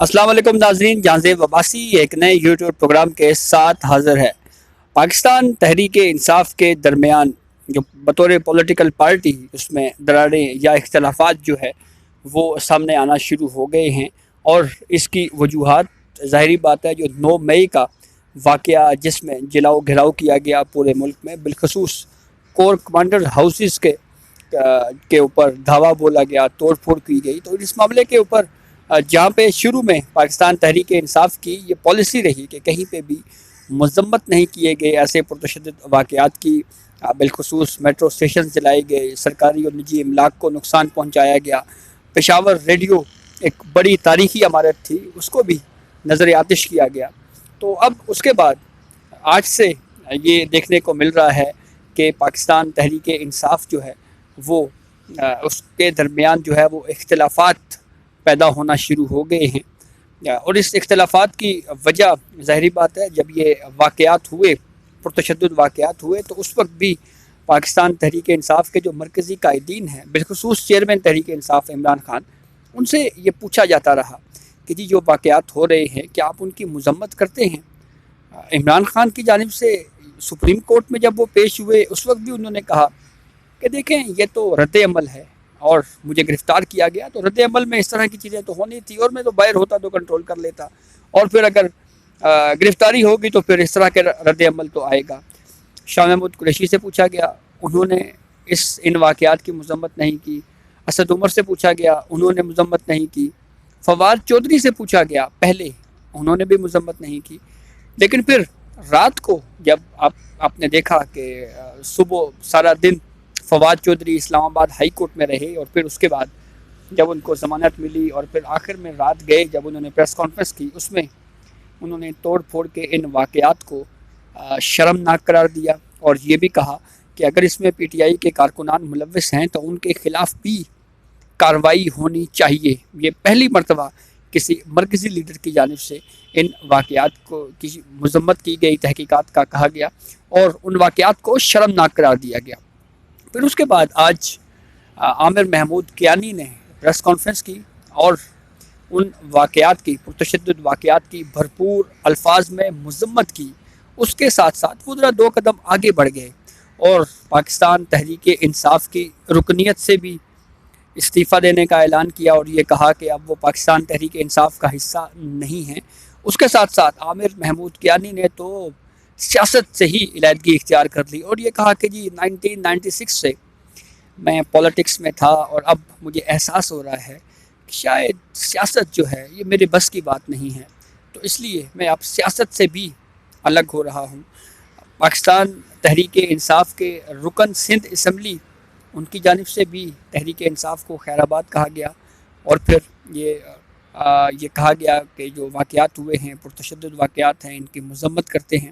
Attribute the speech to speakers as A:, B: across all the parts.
A: السلام علیکم ناظرین، جہانزیب عباسی ایک نئے یوٹیوب پروگرام کے ساتھ حاضر ہے۔ پاکستان تحریک انصاف کے درمیان جو بطور پولیٹیکل پارٹی اس میں دراڑیں یا اختلافات جو ہے وہ سامنے آنا شروع ہو گئے ہیں، اور اس کی وجوہات ظاہری بات ہے جو 9 مئی کا واقعہ جس میں جلاؤ گھیراؤ کیا گیا پورے ملک میں، بالخصوص کور کمانڈر ہاؤسز کے اوپر دھاوا بولا گیا، توڑ پھوڑ کی گئی، تو اس معاملے کے اوپر جہاں پہ شروع میں پاکستان تحریک انصاف کی یہ پالیسی رہی کہ کہیں پہ بھی مذمت نہیں کیے گئے ایسے پرتشدد واقعات کی، بالخصوص میٹرو اسٹیشن جلائے گئے، سرکاری اور نجی املاک کو نقصان پہنچایا گیا، پشاور ریڈیو ایک بڑی تاریخی عمارت تھی اس کو بھی نظر آتش کیا گیا۔ تو اب اس کے بعد آج سے یہ دیکھنے کو مل رہا ہے کہ پاکستان تحریک انصاف جو ہے وہ اس کے درمیان جو ہے وہ اختلافات پیدا ہونا شروع ہو گئے ہیں، اور اس اختلافات کی وجہ ظاہری بات ہے جب یہ واقعات ہوئے، پرتشدد واقعات ہوئے، تو اس وقت بھی پاکستان تحریک انصاف کے جو مرکزی قائدین ہیں، بالخصوص چیئرمین تحریک انصاف عمران خان، ان سے یہ پوچھا جاتا رہا کہ جی جو واقعات ہو رہے ہیں کیا آپ ان کی مذمت کرتے ہیں؟ عمران خان کی جانب سے سپریم کورٹ میں جب وہ پیش ہوئے اس وقت بھی انہوں نے کہا کہ دیکھیں یہ تو رد عمل ہے اور مجھے گرفتار کیا گیا، تو رد عمل میں اس طرح کی چیزیں تو ہونی تھی، اور میں تو باہر ہوتا تو کنٹرول کر لیتا، اور پھر اگر گرفتاری ہوگی تو پھر اس طرح کے رد عمل تو آئے گا۔ شاہ محمود قریشی سے پوچھا گیا، انہوں نے ان واقعات کی مذمت نہیں کی۔ اسد عمر سے پوچھا گیا، انہوں نے مذمت نہیں کی۔ فواد چودھری سے پوچھا گیا پہلے، انہوں نے بھی مذمت نہیں کی۔ لیکن پھر رات کو جب آپ نے دیکھا کہ صبح سارا دن فواد چودھری اسلام آباد ہائی کورٹ میں رہے، اور پھر اس کے بعد جب ان کو ضمانت ملی اور پھر آخر میں رات گئے جب انہوں نے پریس کانفرنس کی، اس میں انہوں نے توڑ پھوڑ کے ان واقعات کو شرمناک قرار دیا، اور یہ بھی کہا کہ اگر اس میں پی ٹی آئی کے کارکنان ملوث ہیں تو ان کے خلاف بھی کارروائی ہونی چاہیے۔ یہ پہلی مرتبہ کسی مرکزی لیڈر کی جانب سے ان واقعات کو کی مذمت کی گئی، تحقیقات کا کہا گیا اور ان واقعات کو شرمناک قرار دیا گیا۔ پھر اس کے بعد آج عامر محمود کیانی نے پریس کانفرنس کی اور ان واقعات کی، پرتشدد واقعات کی بھرپور الفاظ میں مذمت کی۔ اس کے ساتھ ساتھ وہ ذرا 2 قدم آگے بڑھ گئے اور پاکستان تحریک انصاف کی رکنیت سے بھی استعفیٰ دینے کا اعلان کیا، اور یہ کہا کہ اب وہ پاکستان تحریک انصاف کا حصہ نہیں ہیں۔ اس کے ساتھ ساتھ عامر محمود کیانی نے تو سیاست سے ہی علیحدگی اختیار کر لی، اور یہ کہا کہ جی 1996 سے میں پولیٹکس میں تھا اور اب مجھے احساس ہو رہا ہے کہ شاید سیاست جو ہے یہ میرے بس کی بات نہیں ہے، تو اس لیے میں اب سیاست سے بھی الگ ہو رہا ہوں۔ پاکستان تحریک انصاف کے رکن سندھ اسمبلی، ان کی جانب سے بھی تحریک انصاف کو خیر آباد کہا گیا، اور پھر یہ کہا گیا کہ جو واقعات ہوئے ہیں، پرتشدد واقعات ہیں، ان کی مذمت کرتے ہیں۔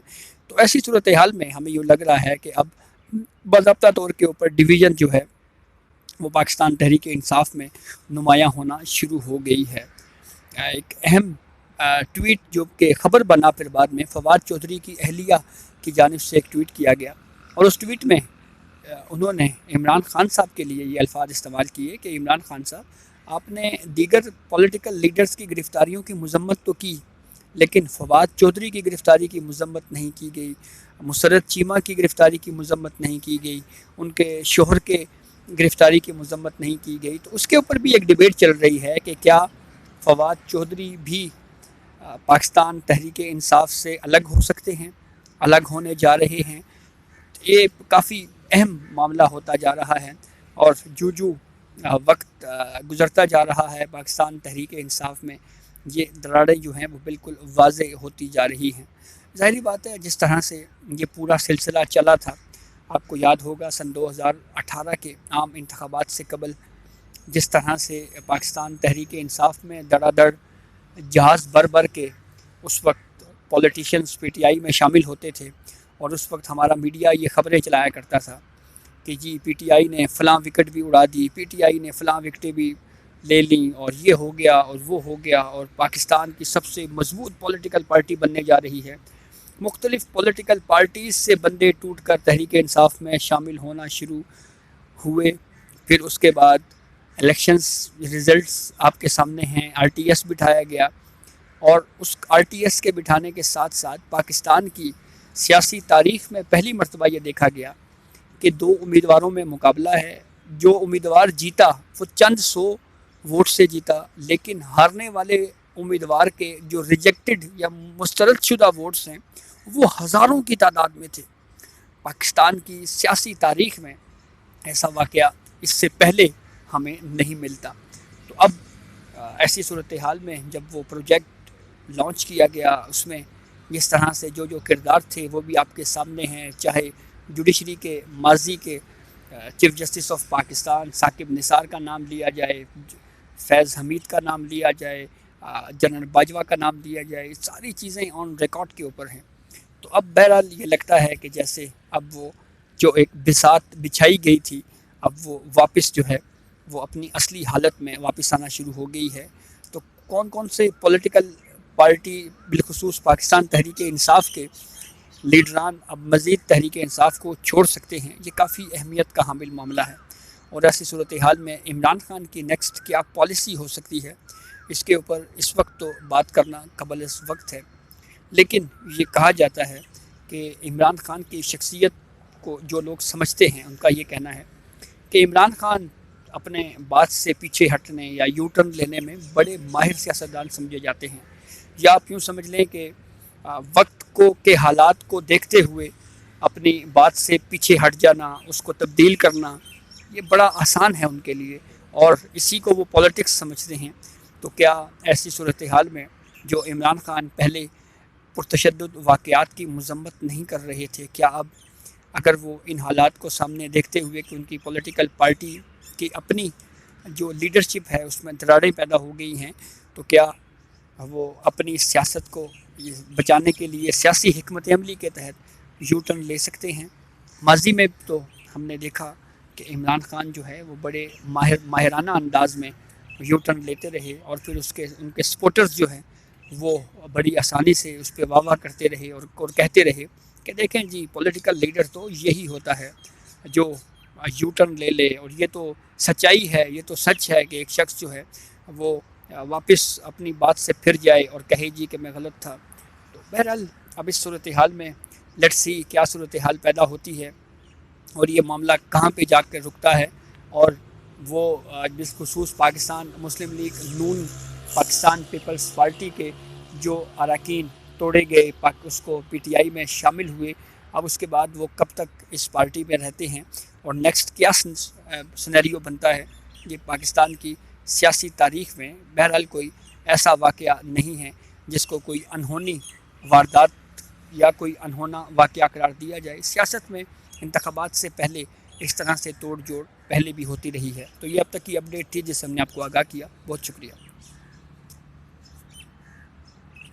A: تو ایسی صورتحال میں ہمیں یوں لگ رہا ہے کہ اب باضابطہ طور کے اوپر ڈویژن جو ہے وہ پاکستان تحریک انصاف میں نمایاں ہونا شروع ہو گئی ہے۔ ایک اہم ٹویٹ جو کہ خبر بنا پھر بعد میں فواد چودھری کی اہلیہ کی جانب سے ایک ٹویٹ کیا گیا، اور اس ٹویٹ میں انہوں نے عمران خان صاحب کے لیے یہ الفاظ استعمال کیے کہ عمران خان صاحب، آپ نے دیگر پولیٹیکل لیڈرز کی گرفتاریوں کی مذمت تو کی، لیکن فواد چودھری کی گرفتاری کی مذمت نہیں کی گئی، مسرت چیمہ کی گرفتاری کی مذمت نہیں کی گئی، ان کے شوہر کے گرفتاری کی مذمت نہیں کی گئی۔ تو اس کے اوپر بھی ایک ڈیبیٹ چل رہی ہے کہ کیا فواد چودھری بھی پاکستان تحریک انصاف سے الگ ہو سکتے ہیں، الگ ہونے جا رہے ہیں۔ یہ کافی اہم معاملہ ہوتا جا رہا ہے، اور جو وقت گزرتا جا رہا ہے پاکستان تحریک انصاف میں یہ دراڑیں جو ہیں وہ بالکل واضح ہوتی جا رہی ہیں۔ ظاہری بات ہے جس طرح سے یہ پورا سلسلہ چلا تھا، آپ کو یاد ہوگا سن 2018 کے عام انتخابات سے قبل جس طرح سے پاکستان تحریک انصاف میں دڑا دڑ جہاز بھر کے اس وقت پولیٹیشینز پی ٹی آئی میں شامل ہوتے تھے، اور اس وقت ہمارا میڈیا یہ خبریں چلایا کرتا تھا کہ جی پی ٹی آئی نے فلاں وکٹ بھی اڑا دی، پی ٹی آئی نے فلاں وکٹیں بھی لے لیں، اور یہ ہو گیا اور وہ ہو گیا، اور پاکستان کی سب سے مضبوط پولیٹیکل پارٹی بننے جا رہی ہے۔ مختلف پولیٹیکل پارٹیز سے بندے ٹوٹ کر تحریک انصاف میں شامل ہونا شروع ہوئے۔ پھر اس کے بعد الیکشنز ریزلٹس آپ کے سامنے ہیں، آر ٹی ایس بٹھایا گیا، اور اس RTS کے بٹھانے کے ساتھ ساتھ پاکستان کی سیاسی تاریخ میں پہلی مرتبہ یہ دیکھا گیا کہ دو امیدواروں میں مقابلہ ہے. جو امیدوار جیتا وہ چند سو ووٹ سے جیتا، لیکن ہارنے والے امیدوار کے جو ریجیکٹڈ یا مسترد شدہ ووٹس ہیں وہ ہزاروں کی تعداد میں تھے. پاکستان کی سیاسی تاریخ میں ایسا واقعہ اس سے پہلے ہمیں نہیں ملتا. تو اب ایسی صورتحال میں جب وہ پروجیکٹ لانچ کیا گیا، اس میں جس طرح سے جو کردار تھے وہ بھی آپ کے سامنے ہیں، چاہے جوڈیشری کے ماضی کے chief justice of Pakistan Saqib Nisar کا نام لیا جائے، فیض حمید کا نام لیا جائے، جنرل باجوہ کا نام لیا جائے، ساری چیزیں آن ریکارڈ کے اوپر ہیں. تو اب بہرحال یہ لگتا ہے کہ جیسے اب وہ جو ایک بساط بچھائی گئی تھی اب وہ واپس جو ہے وہ اپنی اصلی حالت میں واپس آنا شروع ہو گئی ہے. تو کون کون سے پولیٹیکل پارٹی بالخصوص پاکستان تحریک انصاف کے لیڈران اب مزید تحریک انصاف کو چھوڑ سکتے ہیں، یہ کافی اہمیت کا حامل معاملہ ہے. اور ایسی صورتحال میں عمران خان کی نیکسٹ کیا پالیسی ہو سکتی ہے، اس کے اوپر اس وقت تو بات کرنا قبل اس وقت ہے. لیکن یہ کہا جاتا ہے کہ عمران خان کی شخصیت کو جو لوگ سمجھتے ہیں ان کا یہ کہنا ہے کہ عمران خان اپنے بات سے پیچھے ہٹنے یا یو ٹرن لینے میں بڑے ماہر سیاستدان سمجھے جاتے ہیں. یا آپ یوں سمجھ لیں کہ وقت کو کے حالات کو دیکھتے ہوئے اپنی بات سے پیچھے ہٹ جانا، اس کو تبدیل کرنا، یہ بڑا آسان ہے ان کے لیے اور اسی کو وہ پولیٹکس سمجھتے ہیں. تو کیا ایسی صورتحال میں جو عمران خان پہلے پرتشدد واقعات کی مذمت نہیں کر رہے تھے، کیا اب اگر وہ ان حالات کو سامنے دیکھتے ہوئے کہ ان کی پولیٹیکل پارٹی کی اپنی جو لیڈرشپ ہے اس میں دراڑیں پیدا ہو گئی ہیں، تو کیا وہ اپنی سیاست کو بچانے کے لیے سیاسی حکمت عملی کے تحت یو ٹرن لے سکتے ہیں؟ ماضی میں تو ہم نے دیکھا کہ عمران خان جو ہے وہ بڑے ماہرانہ انداز میں یو ٹرن لیتے رہے اور پھر ان کے سپورٹرز جو ہیں وہ بڑی آسانی سے اس پہ واہ واہ کرتے رہے اور کہتے رہے کہ دیکھیں جی پولیٹیکل لیڈر تو یہی ہوتا ہے جو یو ٹرن لے لے، اور یہ تو سچائی ہے، یہ تو سچ ہے کہ ایک شخص جو ہے وہ واپس اپنی بات سے پھر جائے اور کہے جی کہ میں غلط تھا. تو بہرحال اب اس صورتحال میں لیٹس سی کیا صورتحال پیدا ہوتی ہے اور یہ معاملہ کہاں پہ جا کر رکتا ہے. اور وہ بالخصوص پاکستان مسلم لیگ نون پاکستان پیپلز پارٹی کے جو اراکین توڑے گئے، اس کو PTI میں شامل ہوئے، اب اس کے بعد وہ کب تک اس پارٹی میں رہتے ہیں اور نیکسٹ کیا سینیریو بنتا ہے، یہ پاکستان کی سیاسی تاریخ میں بہرحال کوئی ایسا واقعہ نہیں ہے جس کو کوئی انہونی واردات یا کوئی انہونا واقعہ قرار دیا جائے. سیاست میں انتخابات سے پہلے اس طرح سے توڑ جوڑ پہلے بھی ہوتی رہی ہے. تو یہ اب تک کی اپڈیٹ تھی جس سے ہم نے آپ کو آگاہ کیا. بہت شکریہ.